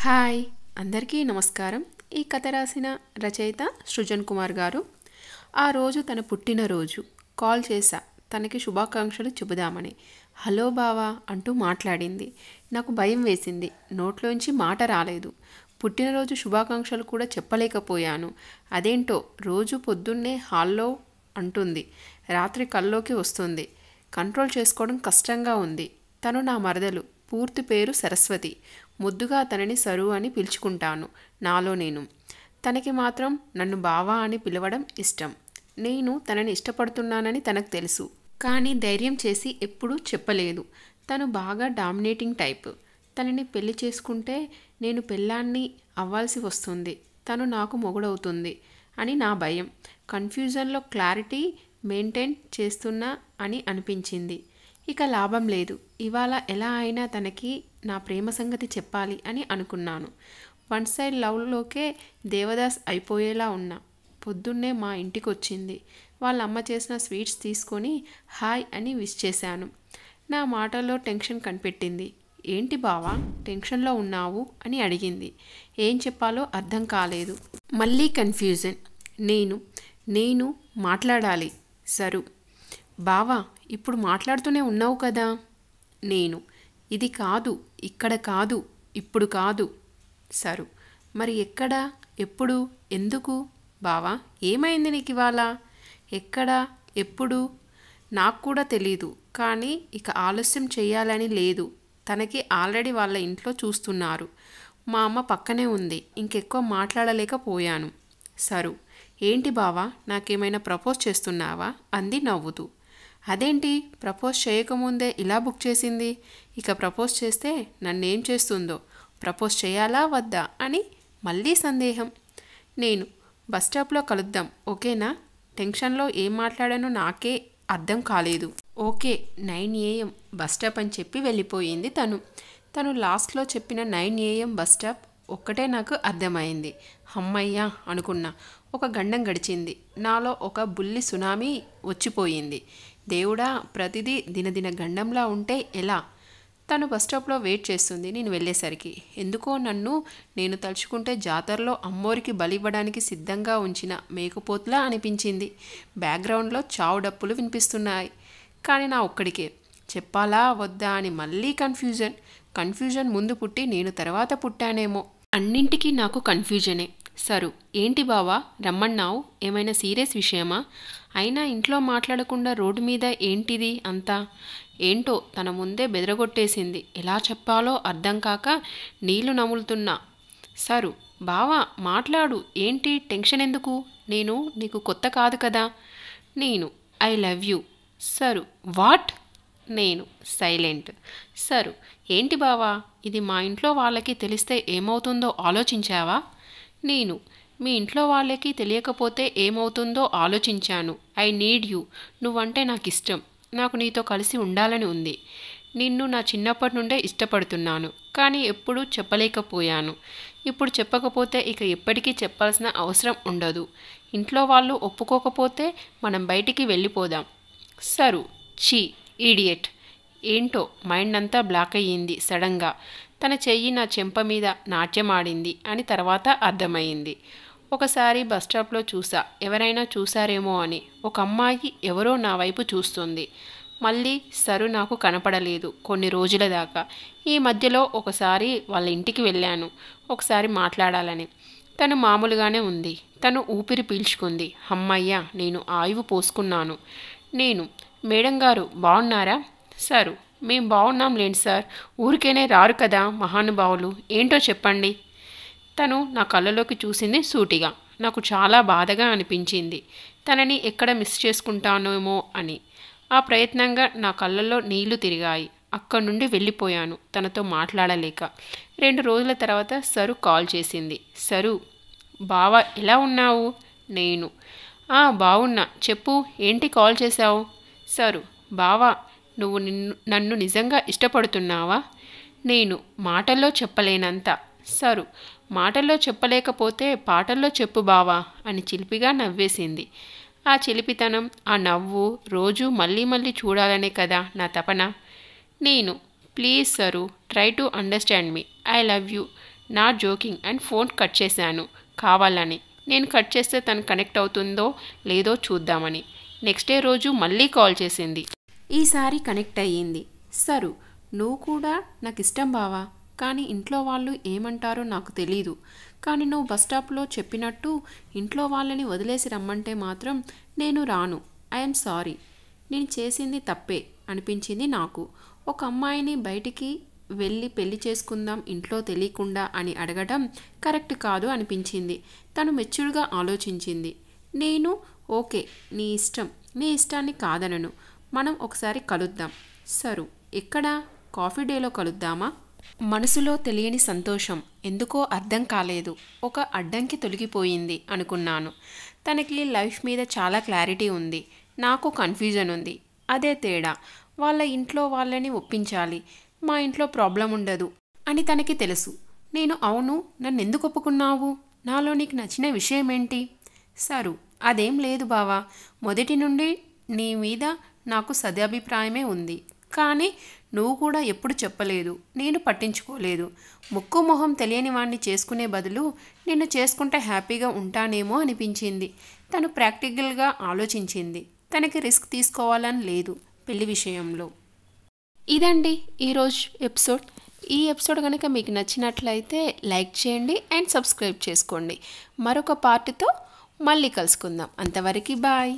Hi అందరికీ నమస్కారం. ఈ కథ రాసిన రచయిత సృజన్ కుమార్ గారు. ఆ రోజు తన పుట్టినరోజు. కాల్ చేశా తనకి శుభాకాంక్షలు చెబుదామని. హలో బావా అంటూ మాట్లాడింది. నాకు భయం వేసింది. నోట్లోంచి మాట రాలేదు. పుట్టినరోజు శుభాకాంక్షలు కూడా చెప్పలేకపోయాను. అదేంటో రోజు పొద్దున్నే హాల్లో అంటుంది, రాత్రి కల్లోకి వస్తుంది. కంట్రోల్ చేసుకోవడం కష్టంగా ఉంది. తను నా మరదలు. పూర్తి పేరు సరస్వతి. ముద్దుగా తనని సరు అని పిలుచుకుంటాను నాలో నేను. తనకి మాత్రం నన్ను బావా అని పిలవడం ఇష్టం. నేను తనని ఇష్టపడుతున్నానని తనకు తెలుసు. కానీ ధైర్యం చేసి ఎప్పుడూ చెప్పలేదు. తను బాగా డామినేటింగ్ టైప్. తనని పెళ్లి చేసుకుంటే నేను పెళ్ళాన్ని అవ్వాల్సి వస్తుంది. తను నాకు మొగుడవుతుంది అని నా భయం. కన్ఫ్యూజన్లో క్లారిటీ మెయింటైన్ చేస్తున్నా అని అనిపించింది. ఇక లాభం లేదు. ఇవాళ ఎలా అయినా తనకి నా ప్రేమ సంగతి చెప్పాలి అని అనుకున్నాను. వన్ సైడ్ లవ్లోకే దేవదాస్ అయిపోయేలా ఉన్నా. పొద్దున్నే మా ఇంటికి వచ్చింది. వాళ్ళ అమ్మ చేసిన స్వీట్స్ తీసుకొని హాయ్ అని విష్ చేశాను. నా మాటల్లో టెన్షన్ కనిపెట్టింది. ఏంటి బావా టెన్షన్లో ఉన్నావు అని అడిగింది. ఏం చెప్పాలో అర్థం కాలేదు. మళ్ళీ కన్ఫ్యూజన్. నేను మాట్లాడాలి. సరు. బావా ఇప్పుడు మాట్లాడుతూనే ఉన్నావు కదా. నేను ఇది కాదు, ఇక్కడ కాదు, ఇప్పుడు కాదు. సరు. మరి ఎక్కడ, ఎప్పుడు, ఎందుకు? బావా ఏమైంది నీకు ఇవాళ? ఎక్కడ, ఎప్పుడు? నాకు కూడా తెలీదు. కానీ ఇక ఆలస్యం చెయ్యాలని లేదు. తనకి ఆల్రెడీ వాళ్ళ ఇంట్లో చూస్తున్నారు. మా అమ్మ పక్కనే ఉంది. ఇంకెక్కువ మాట్లాడలేకపోయాను. సరు. ఏంటి బావా నాకేమైనా ప్రపోజ్ చేస్తున్నావా అంది నవ్వుతూ. అదేంటి ప్రపోజ్ చేయకముందే ఇలా బుక్ చేసింది? ఇక ప్రపోజ్ చేస్తే నన్నేం చేస్తుందో. ప్రపోజ్ చేయాలా వద్దా అని మళ్ళీ సందేహం. నేను బస్టాప్లో కలుద్దాం ఓకేనా? టెన్షన్లో ఏం మాట్లాడానో నాకే అర్థం కాలేదు. ఓకే 9 AM బస్టాప్ అని చెప్పి వెళ్ళిపోయింది తను లాస్ట్లో చెప్పిన 9 AM బస్టాప్ ఒక్కటే నాకు అర్థమైంది. అమ్మయ్యా అనుకున్నా. ఒక గండం గడిచింది. నాలో ఒక బుల్లి సునామీ వచ్చిపోయింది. దేవుడా ప్రతిదీ దినదిన గండంలా ఉంటే ఎలా? తను బస్టాప్లో వెయిట్ చేస్తుంది నేను వెళ్ళేసరికి. ఎందుకో నేను తలుచుకుంటే జాతరలో అమ్మోరికి బలివ్వడానికి సిద్ధంగా ఉంచిన మేకపోతులా అనిపించింది. బ్యాక్గ్రౌండ్లో చావు డప్పులు వినిపిస్తున్నాయి. కానీ నా ఒక్కడికే. చెప్పాలా వద్దా అని మళ్ళీ కన్ఫ్యూజన్ ముందు పుట్టి నేను తర్వాత పుట్టానేమో. అన్నింటికీ నాకు కన్ఫ్యూజనే. సరు. ఏంటి బావా రమ్మన్నావు? ఏమైనా సీరియస్ విషయమా? అయినా ఇంట్లో మాట్లాడకుండా రోడ్డు మీద ఏంటిది అంతా? ఏంటో తన ముందే బెదరగొట్టేసింది. ఎలా చెప్పాలో అర్థం కాక నీళ్లు నములుతున్నా. సరు. బావా మాట్లాడు. ఏంటి టెన్షన్ ఎందుకు? నేను నీకు కొత్త కాదు కదా. నేను I love you. Sir. What? నేను సైలెంట్. సరు. ఏంటి బావా ఇది మా ఇంట్లో వాళ్ళకి తెలిస్తే ఏమవుతుందో ఆలోచించావా? నేను మీ ఇంట్లో వాళ్ళకి తెలియకపోతే ఏమవుతుందో ఆలోచించాను. I need you. నువ్వంటే నాకు ఇష్టం. నాకు నీతో కలిసి ఉండాలని ఉంది. నిన్ను నా చిన్నప్పటి నుండే ఇష్టపడుతున్నాను. కానీ ఎప్పుడూ చెప్పలేకపోయాను. ఇప్పుడు చెప్పకపోతే ఇక ఎప్పటికీ చెప్పాల్సిన అవసరం ఉండదు. ఇంట్లో వాళ్ళు ఒప్పుకోకపోతే మనం బయటికి వెళ్ళిపోదాం. సరు. ఛీ ఈడియట్. ఏంటో మైండ్ అంతా బ్లాక్ అయ్యింది సడన్గా. తన చెయ్యి నా చెంప మీద నాట్యమాడింది అని తర్వాత అర్థమైంది. ఒకసారి బస్టాప్లో చూసా. ఎవరైనా చూసారేమో అని. ఒక అమ్మాయి ఎవరో నా వైపు చూస్తుంది. మళ్ళీ సరు నాకు కనపడలేదు కొన్ని రోజుల దాకా. ఈ మధ్యలో ఒకసారి వాళ్ళ ఇంటికి వెళ్ళాను. ఒకసారి మాట్లాడాలని. తను మామూలుగానే ఉంది. తను ఊపిరి పీల్చుకుంది. అమ్మయ్య నేను ఆయువు పోసుకున్నాను. నేను మేడం గారు బాగున్నారా? సరు. మేం బాగున్నాం లేండి సార్. ఊరికేనే రారు కదా మహానుభావులు. ఏంటో చెప్పండి. తను నా కళ్ళలోకి చూసింది సూటిగా. నాకు చాలా బాధగా అనిపించింది. తనని ఎక్కడ మిస్ చేసుకుంటానేమో అని. ఆ ప్రయత్నంగా నా కళ్ళల్లో నీళ్లు తిరిగాయి. అక్కడి నుండి వెళ్ళిపోయాను తనతో మాట్లాడలేక. 2 రోజుల తర్వాత సరు కాల్ చేసింది. సరు. బావా ఎలా ఉన్నావు? నేను బావున్నా. చెప్పు ఏంటి కాల్ చేశావు? సరు. బావా నువ్వు నన్ను నిజంగా ఇష్టపడుతున్నావా? నేను మాటల్లో చెప్పలేనంత. సరు. మాటల్లో చెప్పలేకపోతే పాటల్లో చెప్పు బావా అని చిలిపిగా నవ్వేసింది. ఆ చిలిపితనం, ఆ నవ్వు రోజు మళ్ళీ మళ్ళీ చూడాలనే కదా నా తపన. నేను please sir try to understand me. I love you. Not joking and phone cut చేశాను కావాలని. నేను కట్ చేస్తే తను కనెక్ట్ అవుతుందో లేదో చూద్దామని. నెక్స్ట్ డే రోజు మళ్ళీ కాల్ చేసింది. ఈసారి కనెక్ట్ అయ్యింది. సరు, నువ్వు కూడా నాకు ఇష్టం బావా, కానీ ఇంట్లో వాళ్ళు ఏమంటారో నాకు తెలీదు. కానీ నువ్వు బస్ స్టాప్లో చెప్పినట్టు ఇంట్లో వాళ్ళని వదిలేసి రమ్మంటే మాత్రం నేను రాను. ఐఎమ్ సారీ, నేను చేసింది తప్పే అనిపించింది నాకు. ఒక అమ్మాయిని బయటికి వెళ్ళి పెళ్లి చేసుకుందాం ఇంట్లో తెలియకుండా అని అడగడం కరెక్ట్ కాదు అనిపించింది. తను మెచ్యూర్గా ఆలోచించింది. నేను ఓకే, నీ ఇష్టం, నీ ఇష్టాన్ని కాదనను. మనం ఒకసారి కలుద్దాం. సరు, ఎక్కడ? కాఫీ డేలో కలుద్దామా? మనసులో తెలియని సంతోషం, ఎందుకో అర్థం కాలేదు. ఒక అడ్డంకి తొలగిపోయింది అనుకున్నాను. తనకి లైఫ్ మీద చాలా క్లారిటీ ఉంది, నాకు కన్ఫ్యూజన్ ఉంది. అదే తేడా. వాళ్ళ ఇంట్లో వాళ్ళని ఒప్పించాలి, మా ఇంట్లో ప్రాబ్లం ఉండదు అని తనకి తెలుసు. నేను అవును, నన్ను ఎందుకు ఒప్పుకున్నావు? నాలో నీకు నచ్చిన విషయం ఏంటి? సరు, అదేం లేదు బావా, మొదటి నుండి నీ మీద నాకు సదాభిప్రాయమే ఉంది. కానీ నువ్వు కూడా ఎప్పుడు చెప్పలేదు, నేను పట్టించుకోలేదు. ముక్కు మొహం తెలియని వాణ్ణి చేసుకునే బదులు నిన్ను చేసుకుంటే హ్యాపీగా ఉంటానేమో అనిపించింది. తను ప్రాక్టికల్గా ఆలోచించింది. తనకి రిస్క్ తీసుకోవాలని లేదు పెళ్లి విషయంలో. ఇదండి ఈరోజు ఎపిసోడ్. ఈ ఎపిసోడ్ కనుక మీకు నచ్చినట్లయితే లైక్ చేయండి అండ్ సబ్స్క్రైబ్ చేసుకోండి. మరొక పార్ట్తో మళ్ళీ కలుసుకుందాం. అంతవరకు బాయ్.